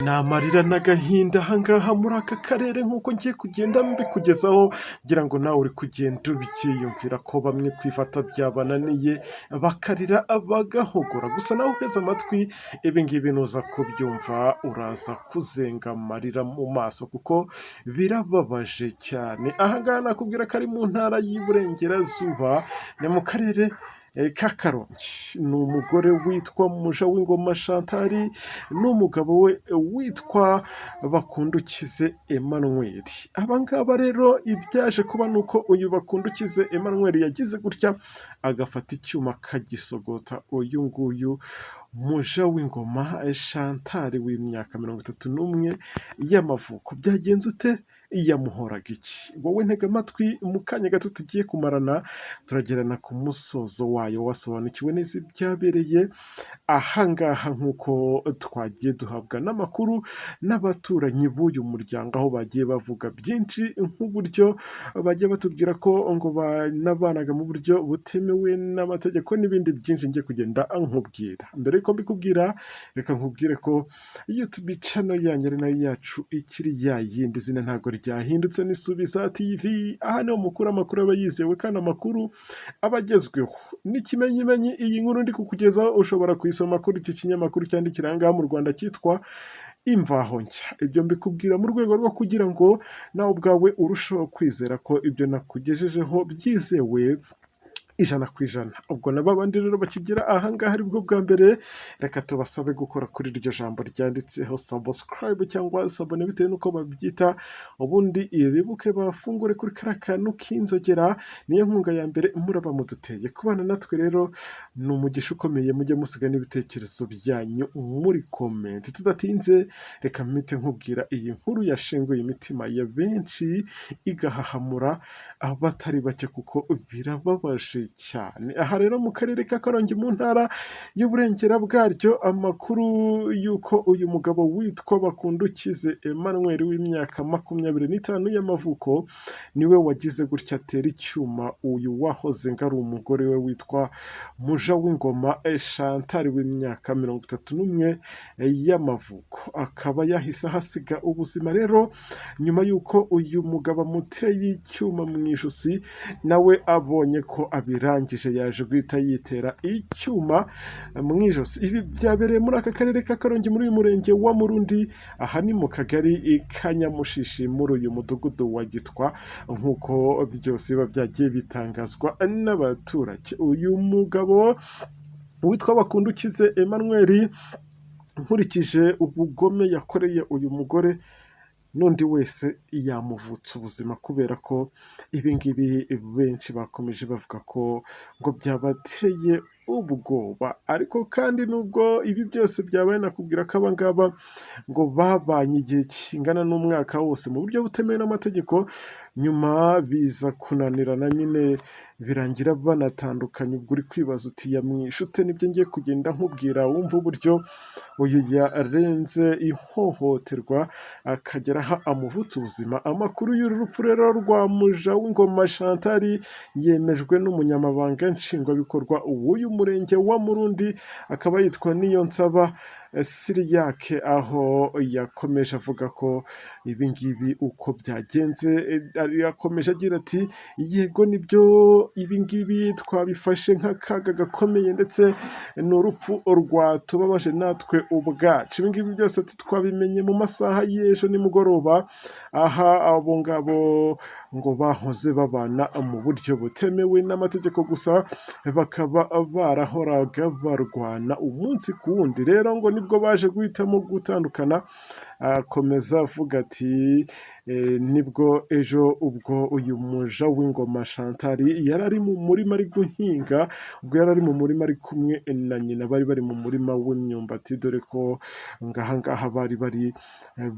Ni amarira n'agahinda aha ngaha muri aka karere nk'uko ngiye kugenda mbikugezaho ngira ngo nawe uri kugenda ubyiyumvira ko bamwe kwifata byabananiye bakarira bagahogora, gusa nawe uteze amatwi ibi ngibi nuza kubyumva uraza kuzenga amarira mu maso kuko birababaje cyane. Aha ngaha nakubwira ko ari mu ntara y'Iburengerazuba, ni mu karere ka Karongi. Ni umugore witwa Mujawingoma Chantal n'umugabo we witwa Bakundukize Emmanuel. Aba ngaba rero ibyaje kuba ni uko uyu Bakundukize Emmanuel yagize gutya agafata icyuma akagisogota uyu nguyu Mujawingoma Chantal w'imyaka 31 y'amavuko. Byagenze ute? Yamuhoraga iki? Wowe ntega amatwi, mu kanya gato tugiye kumarana turagerana ku musozo wayo wasobanukiwe neza ibyabereye aha ngaha, nk'uko twagiye duhabwa n'amakuru n'abaturanyi b'uyu muryango, aho bagiye bavuga byinshi nk'uburyo bagiye batubwira ko ngo banabanaga mu buryo butemewe n'amategeko n'ibindi byinshi ngiye kugenda nkubwira. Mbere yuko mbikubwira reka nkubwire ko YouTube channel yanyu ari nayo yacu ikiri yayindi, izina ntabwo ryahindutse, ni Subiza TV. Aha niho mukura amakuru aba yizewe kandi amakuru aba agezweho. N'ikimenyimenyi iyi nkuru ndi kukugezaho ushobora kuyisoma kuri iki kinyamakuru cyandikira aha ngaha mu Rwanda cyitwa Imvaho Nshya. Ibyo mbikubwira mu rwego rwo kugira ngo nawe ubwawe urusheho kwizera ko ibyo nakugejejeho byizewe 100%. Ubwo na babandi rero bakigira aha ngaha aribwo bwa mbere, reka tubasabe gukora kuri iryo jambo ryanditseho subscribe cyangwa sabone bitewe n'uko babyita, ubundi bibuke bafungure kuri kariya kantu k'inzogera. Niyo nkunga ya mbere muraba muduteye. Kubana natwe rero ni umugisha ukomeye, mujye musiga n'ibitekerezo byanyu muri comment. Tudatinze reka mpite nkubwira iyi nkuru yashenguye imitima ya benshi igahahamura abatari bake kuko birababaje cyane. Aha rero mu karere ka Karongi mu ntara y'Uburengera bwaryo, amakuru y'uko uyu mugabo witwa Bakundukize Emmanuel w'imyaka 25 y'amavuko niwe wagize gutya atera icyuma uyu wahoze ngo ari umugore we witwa Mujawingoma Chantal w'imyaka 31 y'amavuko, akaba yahise ahasiga ubuzima rero nyuma y'uko uyu mugabo amuteye icyuma mu ijosi, nawe abonye ko abirangije yaje guhita yitera icyuma mu ijosi. Ibi byabereye muri aka karere ka Karongi muri uyu murenge wa Murundi, aha ni mu kagari ka Nyamushishi muri uyu mudugudu wa Gitwa, nk'uko byose biba byagiye bitangazwa n'abaturage. Uyu mugabo witwa Bakundukize Emmanuel, nkurikije ubugome yakoreye uyu mugore, n'undi wese yamuvutsa ubuzima, kubera ko ibi ngibi benshi bakomeje bavuga ko ngo byabateye ubwoba. Ariko kandi nubwo ibi byose byabaye, nakubwira ko aba ngaba ngo babanye igihe kingana n'umwaka wose mu buryo butemewe n'amategeko, nyuma biza kunanirana nyine birangira banatandukanye. Ubwo uri kwibaza uti yamwishe ute? Nibyo ngiye kugenda nkubwira wumva uburyo uyu yarenze ihohoterwa akagera aho amuvutsa ubuzima. Amakuru y'uru rupfu rero rwa Mujawingoma Chantal yemejwe n'umunyamabanga nshingwabikorwa w'uyu murenge wa Murundi, akaba yitwa Niyonsaba Siriyake, aho yakomeje avuga ko ibi ngibi uko byagenze, yakomeje agira ati yego nibyo ibi ngibi twabifashe nk'akaga gakomeye ndetse ni urupfu rwatubabaje natwe ubwacu. Ibi ngibi byose twabimenye mu masaha y'ejo nimugoroba, aha abo ngabo ngo bahoze babana mu buryo butemewe n'amategeko, gusa bakaba barahoraga barwana umunsi ku wundi. Rero ngo nibwo baje guhitamo gutandukana. Akomeza avuga ati nibwo ejo ubwo uyu Mujawingoma Chantal yari ari mu murima ari guhinga, ubwo yari ari mu murima ari kumwe na nyina, bari bari mu murima w'imyumbati, dore ko ngaha ngaha bari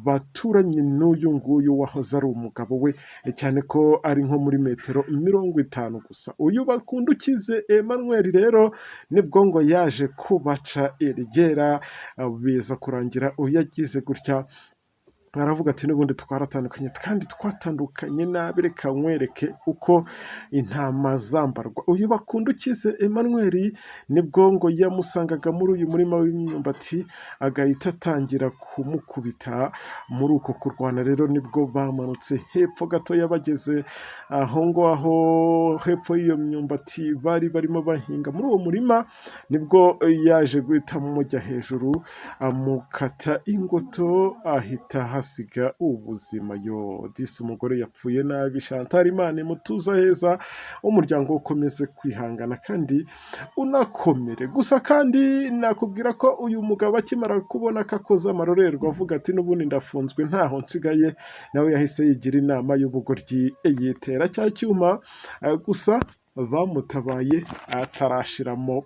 baturanye n'uyu nguyu wahoze ari umugabo we, cyane ko ari nko muri metero 50 gusa. Uyu Bakundukize Emmanuel rero nibwo ngo yaje kubaca iryera, biza kurangira uyagize gutya aravuga ati n'ubundi twaratandukanye kandi twatandukanye nabi, reka nkwereke uko intama zambarwa. Uyu Bakundukize Emmanuel nibwo ngo yamusangaga muri uyu murima w'imyumbati agahita atangira kumukubita. Muri uko kurwana rero nibwo bamanutse hepfo gatoya, bageze aho ngaho hepfo y'iyo myumbati bari barimo bahinga muri uwo murima, nibwo yaje guhita amujya hejuru amukata ingoto, ahita hasiga ubuzima. Yo disi, umugore yapfuye nabi. Chantal, Imana imutuza heza, umuryango ukomeze kwihangana kandi unakomere. Gusa kandi nakubwira ko uyu mugabo akimara kubona ko akoze amarorerwa avuga ati n'ubundi ndafunzwe ntaho nsigaye, nawe yahise yigira inama y'ubugoryi yitera cya cyuma. Gusa bamutabaye atarashiramo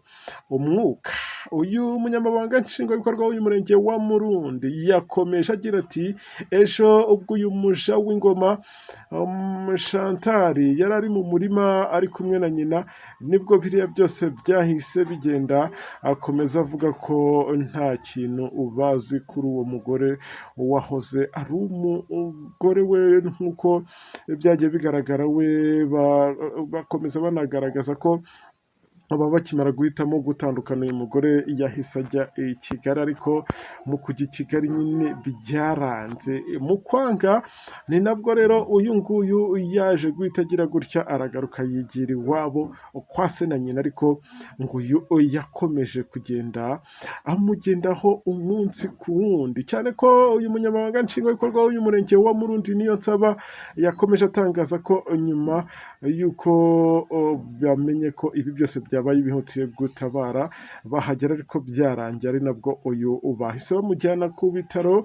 umwuka. Uyu munyamabanga nshingwabikorwa w'uyu murenge wa Murundi yakomeje agira ati ejo ubwo uyu muja w'ingoma Chantal yari ari mu murima ari kumwe na nyina, nibwo biriya byose byahise bigenda. Akomeza avuga ko nta kintu ubazi kuri uwo mugore wahoze ari umugore we, nk'uko byagiye bigaragara. We bakomeza banagaragaza ko aba bakimara guhitamo gutandukana, uyu mugore yahise ajya i Kigali, ariko mu kujya i Kigali nyine byaranze. Mu kwanga ni nabwo rero uyu nguyu yaje guhita agira gutya, aragaruka yigira iwabo kwa se na nyina, ariko ngo uyu yakomeje kugenda amugendaho umunsi ku wundi, cyane ko uyu munyamabanga nshingwabikorwa w'uyu murenge wa Murundi Niyonsaba yakomeje atangaza ko nyuma y'uko bamenye ko ibi byose byabaye bihutiye gutabara bahagera, ariko byarangiye ari nabwo uyu bahise bamujyana ku bitaro,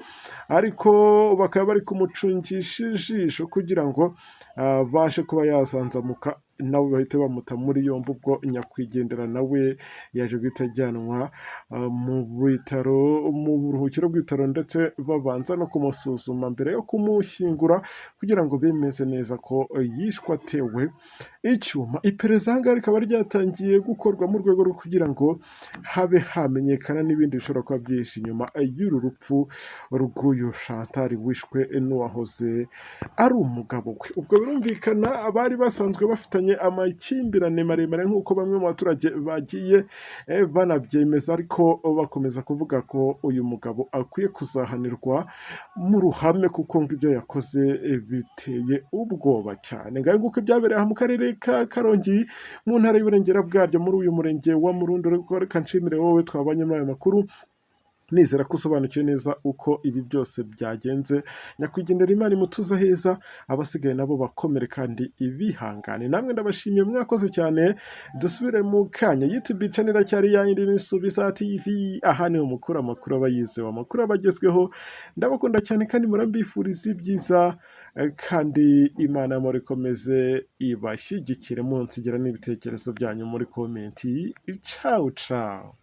ariko bakaba bari kumucungisha ijisho kugira ngo bashe kuba yazanzamuka, nawe bahita bamuta muri yombi. Ubwo nyakwigendera nawe yaje guhita ajyanwa mu bitaro, mu buruhukiro bw'ibitaro, ndetse babanza no kumusuzuma mbere yo kumushyingura kugira ngo bemeze neza ko yishwe atewe icyuma. Iperereza ahangaha rikaba ryatangiye gukorwa mu rwego rwo kugira ngo habe hamenyekana n'ibindi bishobora kuba byihishe inyuma y'uru rupfu rw'uyu Chantal wishwe n'uwahoze ari umugabo we. Ubwo birumvikana abari basanzwe bafitanye amakimbirane maremare nk'uko bamwe mu baturage bagiye banabyemeza, ariko bakomeza kuvuga ko uyu mugabo akwiye kuzahanirwa mu ruhame, kuko ngo ibyo yakoze biteye ubwoba cyane. Ngaho nguko ibyabereye aha mu karere ka Karongi mu ntara y'Iburengera bwaryo muri uyu murenge wa Murundi. Reka nshimire wowe twabanye muri aya makuru, nizera ko usobanukiwe neza uko ibi byose byagenze. Nyakwigendera Imana imutuza heza, abasigaye nabo bakomere kandi ibihangane. Namwe ndabashimiye, mwakoze cyane. Dusubire mu kanya. YouTube channel iracyari yayindi ni Subiza TV. Aha ni umukuru amakuru aba yizewe, amakuru abagezweho. Ndabakunda cyane kandi murambifuriza ibyiza, kandi Imana muri komeze ibashyigikire, munsigira n'ibitekerezo byanyu muri komenti. Ciao ciao.